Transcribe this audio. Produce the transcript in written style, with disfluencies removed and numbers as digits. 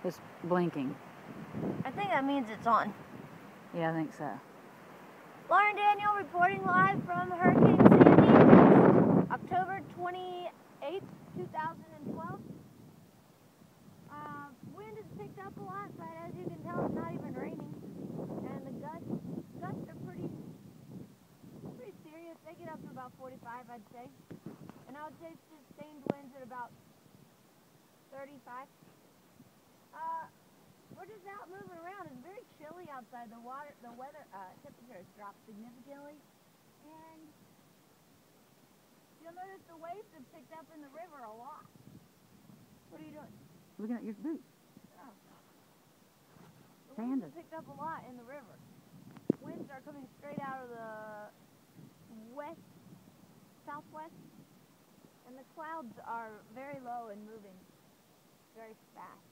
It's blinking. I think that means it's on. Yeah, I think so. Lauren Daniel reporting live from Hurricane Sandy, October 28th, 2012. Wind has picked up a lot, but as you can tell, it's not even raining. And the gusts are pretty serious. They get up to about 45, I'd say. And I would say sustained winds at about 35. We're just out moving around. It's very chilly outside. The weather temperature has dropped significantly. And you'll notice the waves have picked up in the river a lot. What are you doing? Looking at your boots. Oh. The Sand waves have picked up a lot in the river. Winds are coming straight out of the southwest, and the clouds are very low and moving very fast.